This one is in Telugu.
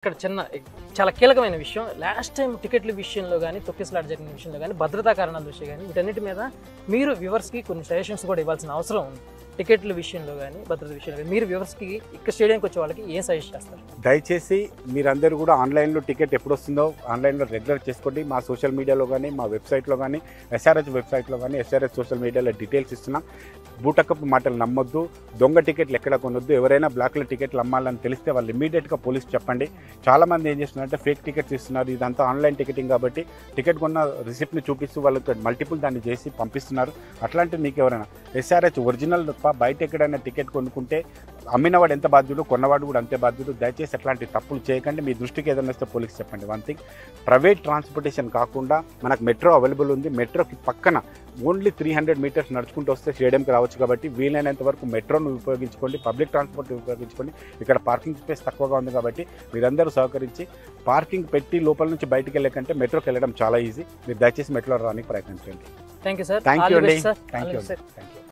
ఇక్కడ చాలా కీలకమైన విషయం లాస్ట్ టైం టికెట్ల విషయంలో కానీ తొక్కిసలాట జరిగిన విషయంలో కానీ భద్రతా కారణాల దృష్ట్యా కానీ వీటన్నిటి మీద మీరు వ్యూవర్స్కి కొన్ని సజెషన్స్ కూడా ఇవ్వాల్సిన అవసరం ఉంది. టికెట్ల విషయంలో కానీ భద్రత విషయంలో కానీ మీరు వ్యూవర్స్కి ఇక్కడ స్టేడియంకి వచ్చే వాళ్ళకి ఏం సజెస్ట్ చేస్తారు? దయచేసి మీరందరూ కూడా ఆన్లైన్లో టికెట్ ఎప్పుడు వస్తుందో ఆన్లైన్లో రెగ్యులర్ చేసుకోండి. మా సోషల్ మీడియాలో కానీ మా వెబ్సైట్లో కానీ ఎస్ఆర్హెచ్ వెబ్సైట్లో కానీ ఎస్ఆర్హెచ్ సోషల్ మీడియాలో డీటెయిల్స్ ఇస్తున్నాం. బూటకపు మాటలు నమ్మొద్దు, దొంగ టికెట్లు ఎక్కడ కొనొద్దు. ఎవరైనా బ్లాక్లో టికెట్లు అమ్మాలని తెలిస్తే వాళ్ళు ఇమీడియట్గా పోలీస్ చెప్పండి. చాలామంది ఏం చేస్తున్నారంటే ఫేక్ టికెట్స్ ఇస్తున్నారు. ఇదంతా ఆన్లైన్ టికెటింగ్ కాబట్టి టికెట్ కొన్న రిసిప్ట్ని చూపిస్తూ వాళ్ళకి మల్టిపుల్ దాన్ని చేసి పంపిస్తున్నారు. అట్లాంటివి మీకు ఎవరైనా ఎస్ఆర్హెచ్ ఒరిజినల్ తప్ప బయట ఎక్కడైనా టికెట్ కొనుక్కుంటే అమ్మినవాడు ఎంత బాధ్యుడు, కొన్నవాడు కూడా అంతే బాధ్యుడు. దయచేసి అట్లాంటి తప్పులు చేయకండి. మీ దృష్టికి ఏదైనా వస్తే పోలీస్ చెప్పండి. వన్ థింగ్, ప్రైవేట్ ట్రాన్స్పోర్టేషన్ కాకుండా మనకు మెట్రో అవైలబుల్ ఉంది. మెట్రోకి పక్కన ఓన్లీ 300 మీటర్స్ నడుచుకుంటూ వస్తే స్టేడియంకి రావచ్చు. కాబట్టి వీలైనంత వరకు మెట్రోను ఉపయోగించుకోండి, పబ్లిక్ ట్రాన్స్పోర్ట్ ఉపయోగించుకోండి. ఇక్కడ పార్కింగ్ స్పేస్ తక్కువగా ఉంది కాబట్టి మీరందరూ సహకరించి పార్కింగ్ పెట్టి లోపల నుంచి బయటికి వెళ్ళకంటే మెట్రోకి వెళ్ళడం చాలా ఈజీ. మీరు దయచేసి మెట్రో రావడానికి ప్రయత్నించండి. Thank you sir. Thank you అండి. Thank you.